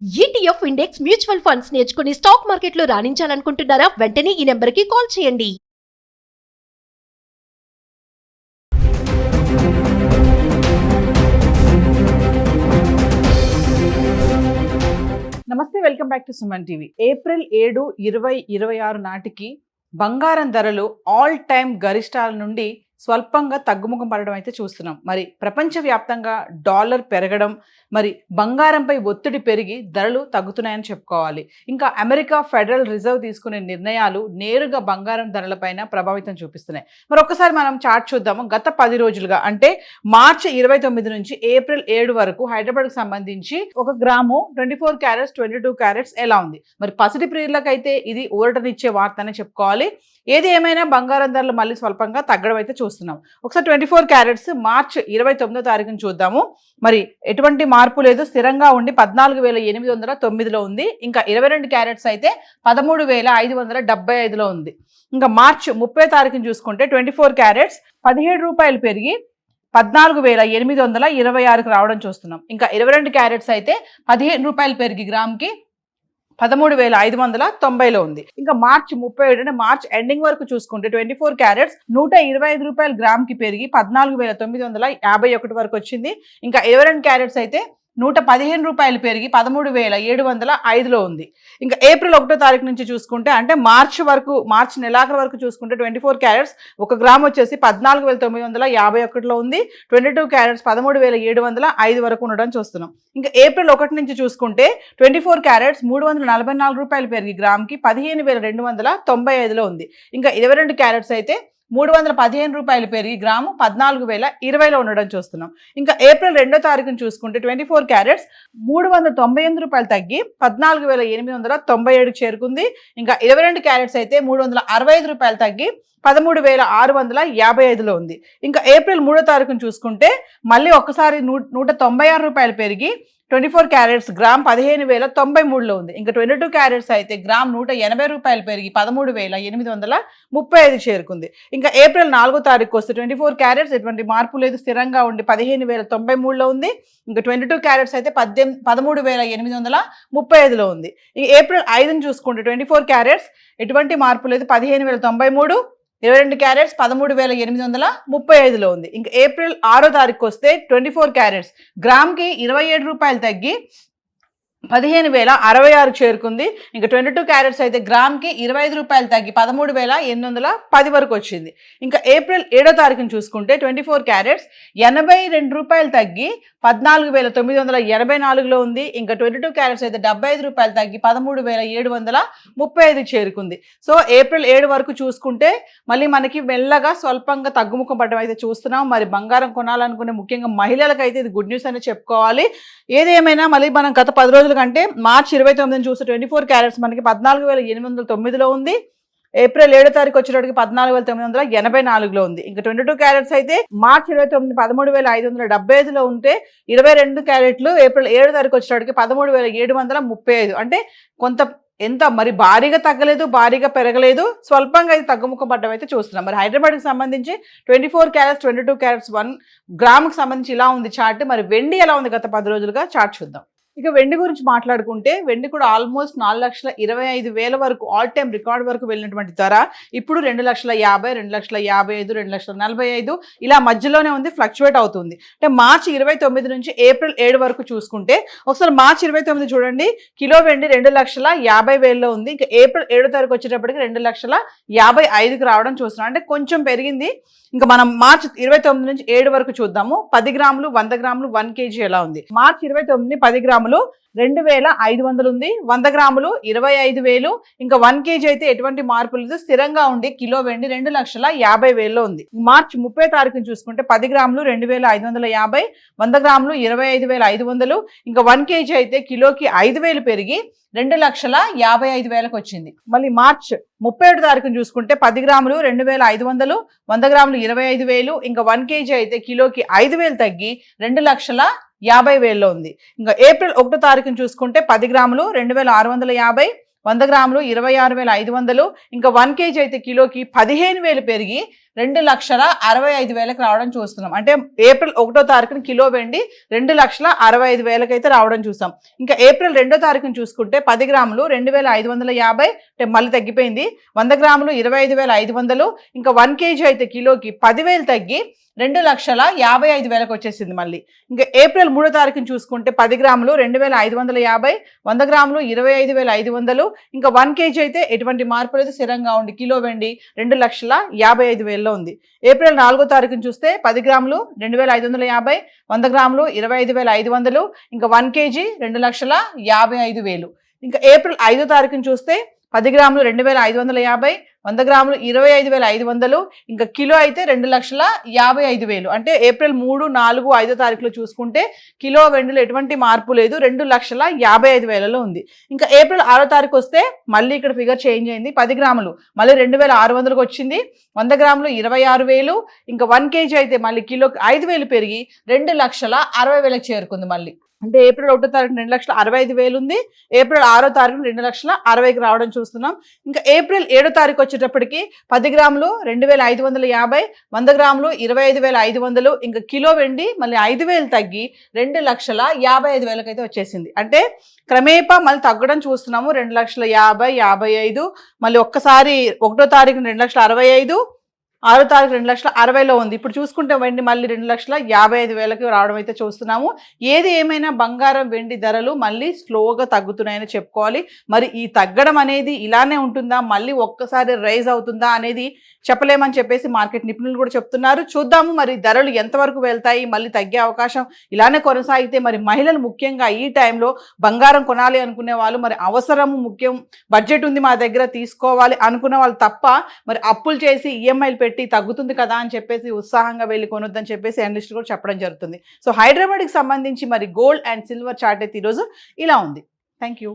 ETF index mutual funds నేర్చుకుని stock మార్కెట్లో రాణించాలనుకుంటున్నారా? వెంటనే ఈ నెంబర్కి కాల్ చేయండి. నమస్తే, welcome back to Suman TV. April 7, 2026 నాటికి బంగారం ధరలు ఆల్ టైమ్ గరిష్టాల నుండి స్వల్పంగా తగ్గుముఖం పడడం అయితే చూస్తున్నాం. మరి ప్రపంచవ్యాప్తంగా డాలర్ పెరగడం, మరి బంగారంపై ఒత్తిడి పెరిగి ధరలు తగ్గుతున్నాయని చెప్పుకోవాలి. ఇంకా అమెరికా ఫెడరల్ రిజర్వ్ తీసుకునే నిర్ణయాలు నేరుగా బంగారం ధరలపైన ప్రభావితం చూపిస్తున్నాయి. మరి ఒక్కసారి మనం చార్ట్ చూద్దాము. గత 10 రోజులుగా అంటే మార్చి 29 నుంచి ఏప్రిల్ 7 వరకు హైదరాబాద్కు సంబంధించి 1 గ్రాము 24 క్యారెట్స్ 22 క్యారెట్స్ ఎలా ఉంది? మరి పసిడి ప్రియులకైతే ఇది ఊరటనిచ్చే వార్త అని చెప్పుకోవాలి. ఏది ఏమైనా బంగారం ధరలు మళ్ళీ స్వల్పంగా తగ్గడం అయితే చూస్తున్నాం. ఒకసారి 24 క్యారెట్స్ మార్చి 29వ తారీఖున చూద్దాము. మరి ఎటువంటి మార్పు లేదు, స్థిరంగా ఉండి 14,809లో ఉంది. ఇంకా 22 క్యారెట్స్ అయితే 13,575లో ఉంది. ఇంకా మార్చి 30వ తారీఖున చూసుకుంటే 24 క్యారెట్స్ 17 రూపాయలు పెరిగి 14,826కు రావడం చూస్తున్నాం. ఇంకా 22 క్యారెట్స్ అయితే 15 రూపాయలు పెరిగి గ్రామ్కి 13,590లో ఉంది. ఇంకా మార్చి 37 అంటే మార్చ్ ఎండింగ్ వరకు చూసుకుంటే 24 క్యారెట్స్ 125 రూపాయలు గ్రామ్ కి పెరిగి 14,951 వరకు వచ్చింది. ఇంకా 22 క్యారెట్స్ అయితే 115 రూపాయలు పెరిగి 13,705లో ఉంది. ఇంకా ఏప్రిల్ 1వ తారీఖు నుంచి చూసుకుంటే అంటే మార్చి నెలాఖరు వరకు చూసుకుంటే 24 క్యారెట్స్ 1 గ్రామ్ వచ్చేసి 14,951లో ఉంది. 22 క్యారెట్స్ 13,705 వరకు ఉండడం చూస్తున్నాం. ఇంకా ఏప్రిల్ 1 నుంచి చూసుకుంటే 24 క్యారెట్స్ 344 రూపాయలు పెరిగి గ్రామ్కి 15,295లో ఉంది. ఇంకా 22 క్యారెట్స్ అయితే 315 రూపాయలు పెరిగి గ్రాము 14,020లో ఉండడం చూస్తున్నాం. ఇంకా ఏప్రిల్ 2వ తారీఖున చూసుకుంటే 24 క్యారెట్స్ 398 రూపాయలు తగ్గి 14,897 చేరుకుంది. ఇంకా 22 క్యారెట్స్ అయితే 365 రూపాయలు తగ్గి 13,655లో ఉంది. ఇంకా ఏప్రిల్ 3వ తారీఖున చూసుకుంటే మళ్ళీ ఒక్కసారి 196 రూపాయలు పెరిగి 24 క్యారెట్స్ గ్రామ్ 15,093లో ఉంది. ఇంకా 22 క్యారెట్స్ అయితే గ్రామ్ 180 రూపాయలు పెరిగి 13,835 చేరుకుంది. ఇంకా ఏప్రిల్ 4వ తారీఖు వస్తే 24 క్యారెట్స్ ఎటువంటి మార్పు లేదు, స్థిరంగా ఉండి 15,093లో ఉంది. ఇంకా 22 క్యారెట్స్ అయితే 13,835లో ఉంది. ఈ ఏప్రిల్ 5ని చూసుకుంటే 24 క్యారెట్స్ ఎటువంటి మార్పు లేదు, 15,093. 22 క్యారెట్స్ 13,835లో ఉంది. ఇంకా ఏప్రిల్ 6వ తారీఖు వస్తే 24 క్యారెట్స్ గ్రామ్కి 27 రూపాయలు తగ్గి 15,066 చేరుకుంది. ఇంకా 22 క్యారెట్స్ అయితే గ్రామ్కి 25 రూపాయలు తగ్గి 13,810 వరకు వచ్చింది. ఇంకా ఏప్రిల్ 7వ తారీఖున చూసుకుంటే 24 క్యారెట్స్ 82 రూపాయలు తగ్గి 14,984లో ఉంది. ఇంకా 22 క్యారెట్స్ అయితే 75 రూపాయలు తగ్గి 13,735 చేరుకుంది. సో ఏప్రిల్ 7 వరకు చూసుకుంటే మళ్ళీ మనకి మెల్లగా స్వల్పంగా తగ్గుముఖం పడడం అయితే చూస్తున్నాం. మరి బంగారం కొనాలనుకునే ముఖ్యంగా మహిళలకైతే ఇది గుడ్ న్యూస్ అని చెప్పుకోవాలి. ఏదేమైనా మళ్ళీ మనం గత 10 రోజుల కంటే మార్చి 29 చూస్తే 24 క్యారెట్స్ మనకి 14,809లో ఉంది. ఏప్రిల్ 7వ తారీఖు వచ్చేటప్పటికి 14,984లో ఉంది. ఇంకా 22 క్యారెట్స్ అయితే మార్చి 29 13,575లో ఉంటే 22 క్యారెట్లు ఏప్రిల్ 7వ తారీఖు వచ్చేటప్పటికి 13,735. అంటే ఎంత మరి భారీగా తగ్గలేదు, భారీగా పెరగలేదు, స్వల్పంగా అయితే తగ్గుముఖం పడ్డం అయితే చూస్తున్నాం. మరి హైదరాబాద్కి సంబంధించి 24 క్యారెట్స్ 22 క్యారెట్స్ 1 గ్రామ్కి సంబంధించి ఇలా ఉంది చార్ట్. మరి వెండి ఎలా ఉంది గత 10 రోజులుగా చార్ట్ చూద్దాం. ఇక వెండి గురించి మాట్లాడుకుంటే వెండి కూడా ఆల్మోస్ట్ 4,25,000 వరకు ఆల్ టైమ్ రికార్డ్ వరకు వెళ్ళినటువంటి ధర ఇప్పుడు 2,50,000, 2,55,000, 2,45,000 ఇలా మధ్యలోనే ఉంది, ఫ్లక్చువేట్ అవుతుంది. అంటే మార్చి 29 నుంచి ఏప్రిల్ 7 వరకు చూసుకుంటే ఒకసారి మార్చి 29 చూడండి, కిలో వెండి 2,50,000లో ఉంది. ఇంకా ఏప్రిల్ 7వ తారీఖు వచ్చేటప్పటికి 2,55,000కి రావడం చూస్తున్నాం. అంటే కొంచెం పెరిగింది. ఇంకా మనం మార్చి 29 నుంచి 7 వరకు చూద్దాము. 10 గ్రాములు 100 గ్రాములు 1 kg ఎలా ఉంది? మార్చి 29 10 గ్రాములు 2,500 ఉంది. 100 గ్రాములు 25,000. ఇంకా 1 kg అయితే ఎటువంటి మార్పు లేదు, స్థిరంగా ఉండి కిలో వెండి 2,50,000లో ఉంది. మార్చి 30వ తారీఖుని చూసుకుంటే 10 గ్రాములు 2,550, 100 గ్రాములు 25,500. ఇంకా 1 kg అయితే కిలోకి 5,000 పెరిగి 2,55,000కి వచ్చింది. మళ్ళీ మార్చ్ 31వ తారీఖుని చూసుకుంటే 10 గ్రాములు 2,500, 100 గ్రాములు 25,000. ఇంకా 1 kg అయితే కిలోకి 5,000 తగ్గి 2,50,000లో ఉంది. ఇంకా ఏప్రిల్ 1వ తారీఖుని చూసుకుంటే 10 గ్రాములు 2,650, 100 గ్రాములు 26,500. ఇంకా 1 kg అయితే కిలోకి 15,000 పెరిగి 2,65,000 రావడం చూస్తున్నాం. అంటే ఏప్రిల్ 1వ తారీఖున కిలో వెండి 2,65,000 అయితే రావడం చూసాం. ఇంకా ఏప్రిల్ 2వ తారీఖున చూసుకుంటే 10 గ్రాములు 2,550, అంటే మళ్ళీ తగ్గిపోయింది. 100 గ్రాములు 25,500, ఇంకా 1 kg అయితే కిలోకి 10,000 తగ్గి 2,55,000 వచ్చేసింది మళ్ళీ. ఇంకా ఏప్రిల్ 3వ తారీఖున చూసుకుంటే 10 గ్రాములు 2,550, 100 గ్రాములు 25,500, ఇంకా 1 kg అయితే ఎటువంటి మార్పు లేదు, స్థిరంగా ఉంది. కిలో వెండి 2,55,000లో ఉంది. ఏప్రిల్ 4వ తారీఖున చూస్తే 10 గ్రాములు 2,550, 100 గ్రాములు 25,500, ఇంకా 1 kg 2,55,000. ఇంకా ఏప్రిల్ 5వ తారీఖున చూస్తే 10 గ్రాములు 2,550, 100 గ్రాములు 25,500, ఇంకా కిలో అయితే 2,55,000. అంటే ఏప్రిల్ 3, 4, 5వ తారీఖులో చూసుకుంటే కిలో వెండిలో ఎటువంటి మార్పు లేదు, 2,55,000లో ఉంది. ఇంకా ఏప్రిల్ 6వ తారీఖు వస్తే మళ్ళీ ఇక్కడ ఫిగర్ చేంజ్ అయింది. 10 గ్రాములు మళ్ళీ 2,600కి వచ్చింది, 100 గ్రాములు 26,000, ఇంకా 1 kg అయితే మళ్ళీ కిలోకి 5,000 పెరిగి 2,60,000కి చేరుకుంది మళ్ళీ. అంటే ఏప్రిల్ 1వ తారీఖు 2,65,000 ఉంది, ఏప్రిల్ 6వ తారీఖు 2,60,000కి రావడం చూస్తున్నాం. ఇంకా ఏప్రిల్ 7వ తారీఖు వచ్చేటప్పటికి 10 గ్రాములు 2,550, 100 గ్రాములు 25,500, ఇంకా కిలో వెండి మళ్ళీ 5,000 తగ్గి 2,55,000 అయితే వచ్చేసింది. అంటే క్రమేపా మళ్ళీ తగ్గడం చూస్తున్నాము. 2,50,000, 55, మళ్ళీ ఒక్కసారి 1వ తారీఖు 2,65,000, 6వ తారీఖు 2,60,000లో ఉంది. ఇప్పుడు చూసుకుంటే వెండి మళ్ళీ 2,55,000కి రావడం అయితే చూస్తున్నాము. ఏది ఏమైనా బంగారం వెండి ధరలు మళ్ళీ స్లోగా తగ్గుతున్నాయని చెప్పుకోవాలి. మరి ఈ తగ్గడం అనేది ఇలానే ఉంటుందా, మళ్ళీ ఒక్కసారి రైజ్ అవుతుందా అనేది చెప్పలేమని చెప్పేసి మార్కెట్ నిపుణులు కూడా చెప్తున్నారు. చూద్దాము మరి ధరలు ఎంతవరకు వెళ్తాయి, మళ్ళీ తగ్గే అవకాశం ఇలానే కొనసాగితే మరి మహిళలు ముఖ్యంగా ఈ టైంలో బంగారం కొనాలి అనుకునే వాళ్ళు, మరి అవసరము ముఖ్యం, బడ్జెట్ ఉంది మా దగ్గర తీసుకోవాలి అనుకునే వాళ్ళు తప్ప మరి అప్పులు చేసి ఈఎంఐలు పెట్టి తగ్గుతుంది కదా అని చెప్పేసి ఉత్సాహంగా వెళ్ళి కొనొద్దని చెప్పేసి అనలిస్టులు కూడా చెప్పడం జరుగుతుంది. సో హైదరాబాద్కి సంబంధించి మరి గోల్డ్ అండ్ సిల్వర్ చార్ట్ అయితే ఈరోజు ఇలా ఉంది. Thank you.